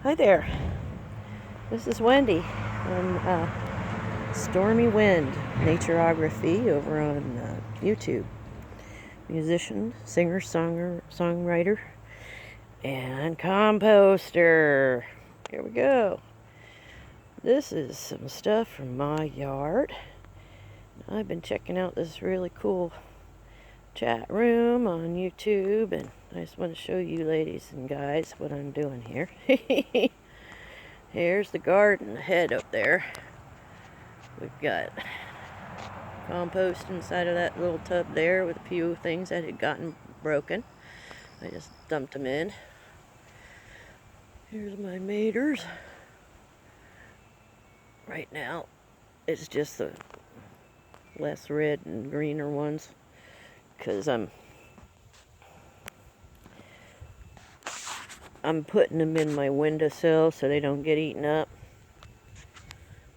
Hi there, this is Wendy on Stormy Wind Naturography over on YouTube. Musician, singer, songwriter, and composter. Here we go. This is some stuff from my yard. I've been checking out this really cool chat room on YouTube, and I just want to show you ladies and guys what I'm doing here. Here's the garden ahead up there. We've got compost inside of that little tub there with a few things that had gotten broken. I just dumped them in. Here's my maters. Right now, it's just the less red and greener ones because I'm putting them in my windowsill so they don't get eaten up.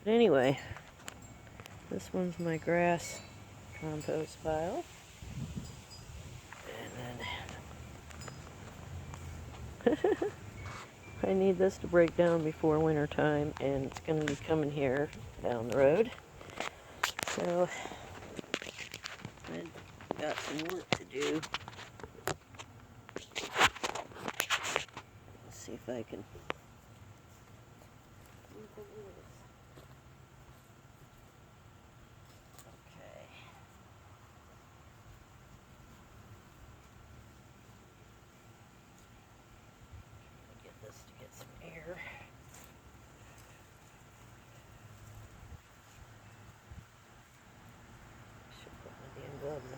But anyway, this one's my grass compost pile. And then I need this to break down before winter time, and it's going to be coming here down the road. So I've got some work to do. Let's see if I can. Okay. Get this to get some air. Should put my damn gloves on.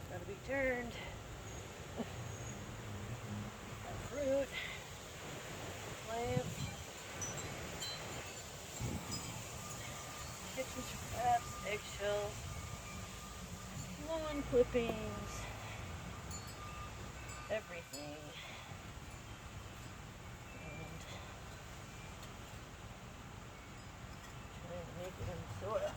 Gotta be turned. Fruit, plants, kitchen scraps, eggshells, lawn clippings, everything. And trying to make it in soil.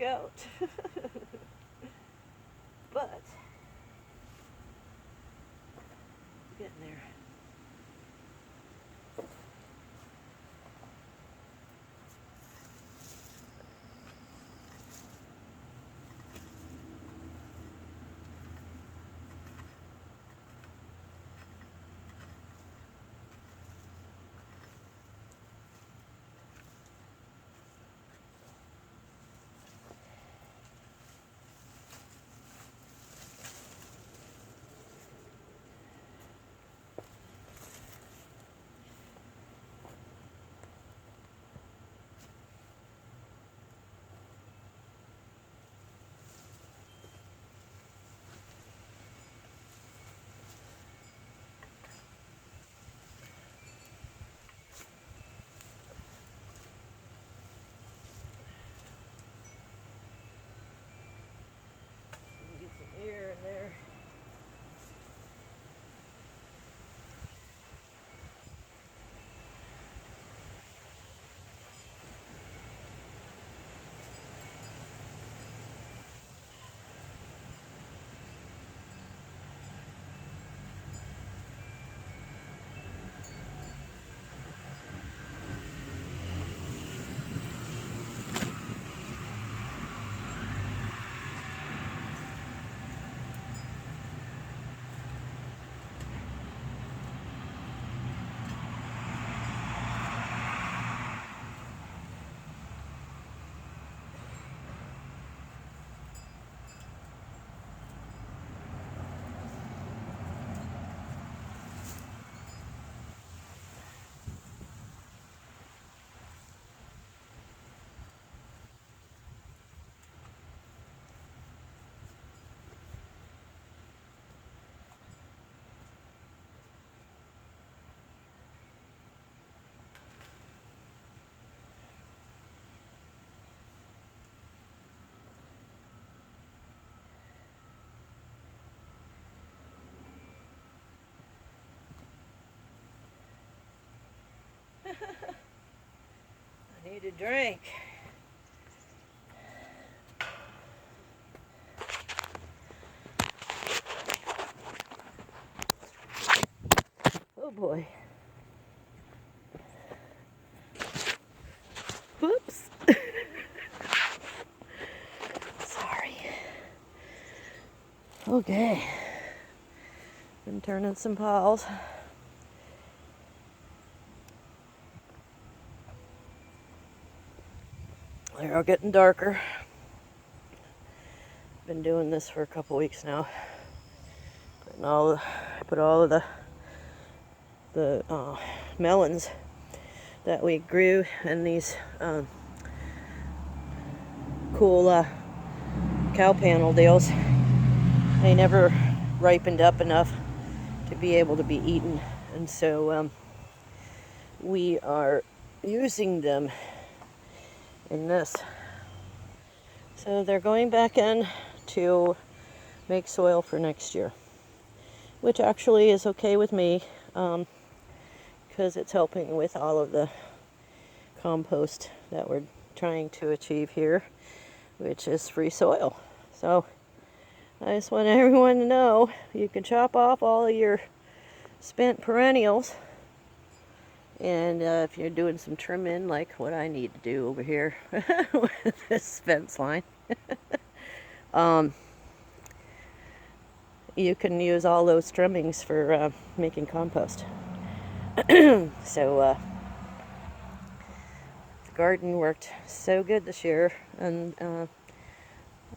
work out. But getting there. Get some air in there. I need a drink. Oh boy. Whoops. Sorry. Okay. Been turning some piles. They're all getting darker. Been doing this for a couple weeks now. Put all of the melons that we grew in these cool cow panel deals. They never ripened up enough to be able to be eaten, and so we are using them in this. So they're going back in to make soil for next year, which actually is okay with me, because it's helping with all of the compost that we're trying to achieve here, which is free soil. So I just want everyone to know you can chop off all of your spent perennials, and if you're doing some trimming like what I need to do over here with this fence line, you can use all those trimmings for making compost. So the garden worked so good this year, and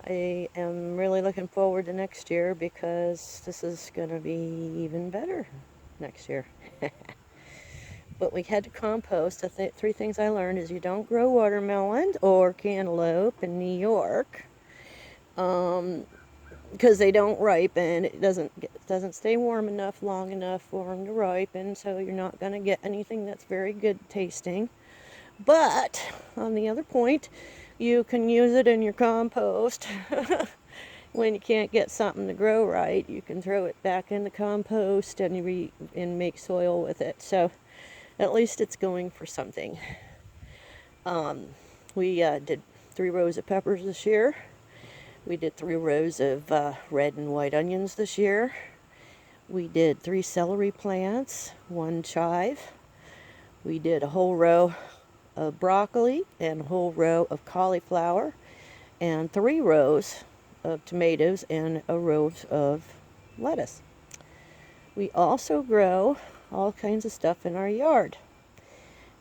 I am really looking forward to next year, because this is going to be even better next year. But we had to compost. The three things I learned is you don't grow watermelon or cantaloupe in New York, because they don't ripen. It doesn't stay warm enough long enough for them to ripen, so you're not going to get anything that's very good tasting. But on the other point, you can use it in your compost. When you can't get something to grow right, you can throw it back in the compost and make soil with it. So at least it's going for something. We did 3 rows of peppers this year. We did 3 rows of red and white onions this year. We did 3 celery plants, 1 chive. We did a whole row of broccoli and a whole row of cauliflower and 3 rows of tomatoes and a row of lettuce. We also grow all kinds of stuff in our yard.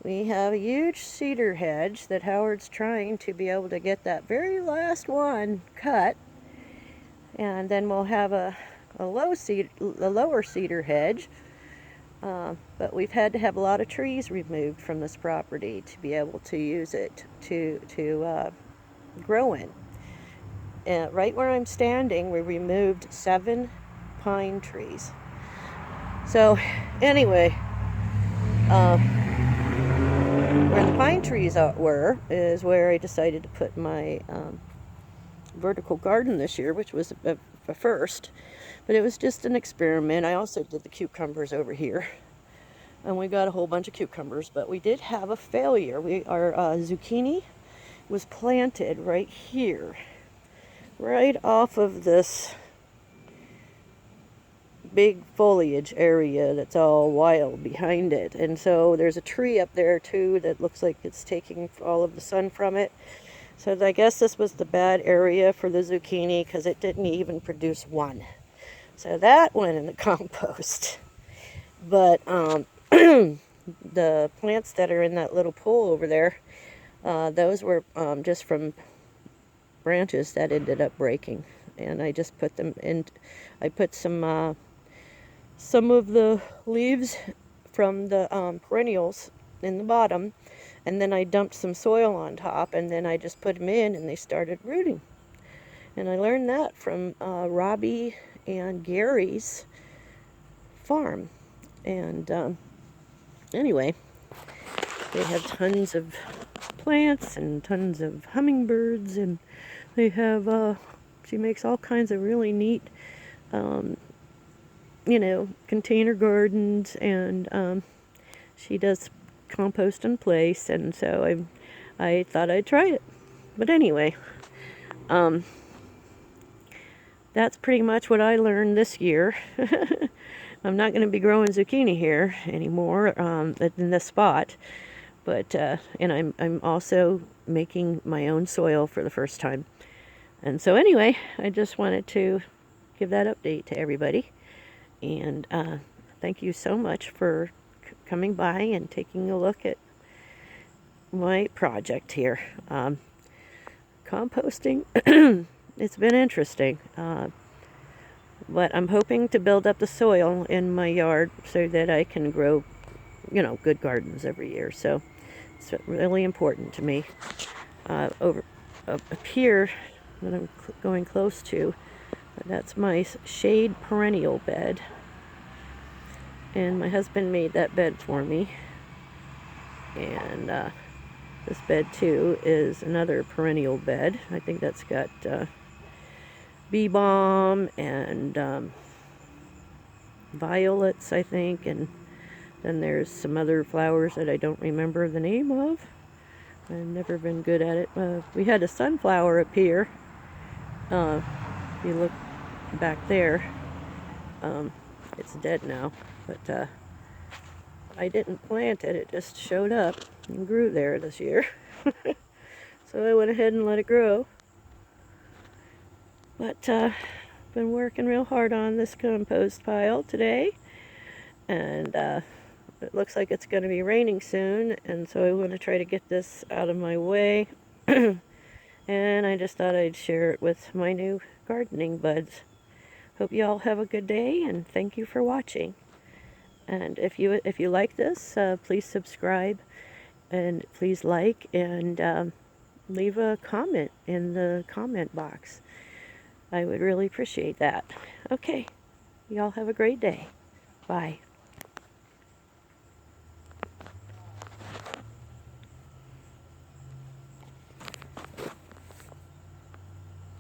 We have a huge cedar hedge that Howard's trying to be able to get that very last one cut, and then we'll have a lower cedar hedge, but we've had to have a lot of trees removed from this property to be able to use it to grow in. Right where I'm standing, we removed 7 pine trees. So anyway, where the pine trees were is where I decided to put my vertical garden this year, which was a first, but it was just an experiment. I also did the cucumbers over here, and we got a whole bunch of cucumbers, but we did have a failure. Our zucchini was planted right here, right off of this big foliage area that's all wild behind it, and so there's a tree up there too that looks like it's taking all of the sun from it. So I guess this was the bad area for the zucchini because it didn't even produce one. So that went in the compost. But the plants that are in that little pool over there, those were just from branches that ended up breaking, and I just put them in. I put some of the leaves from the perennials in the bottom, and then I dumped some soil on top, and then I just put them in, and they started rooting. And I learned that from Robbie and Gary's farm. And anyway, they have tons of plants and tons of hummingbirds, and they have she makes all kinds of really neat container gardens, and she does compost in place, and so I thought I'd try it. But anyway, that's pretty much what I learned this year. I'm not going to be growing zucchini here anymore in this spot, but and I'm also making my own soil for the first time. And so anyway, I just wanted to give that update to everybody. And thank you so much for coming by and taking a look at my project here. Composting, it's been interesting. But I'm hoping to build up the soil in my yard so that I can grow, good gardens every year. So it's really important to me. Over up here that I'm going close to, that's my shade perennial bed, and my husband made that bed for me. And this bed too is another perennial bed. I think that's got bee balm and violets, I think, and then there's some other flowers that I don't remember the name of. I've never been good at it. We had a sunflower up here. If you look back there, it's dead now, but I didn't plant it. It just showed up and grew there this year. So I went ahead and let it grow. But been working real hard on this compost pile today, and it looks like it's going to be raining soon, and so I want to try to get this out of my way. And I just thought I'd share it with my new gardening buds. Hope you all have a good day, and thank you for watching. And if you like this, please subscribe, and please like, and leave a comment in the comment box. I would really appreciate that. Okay, y'all have a great day. Bye.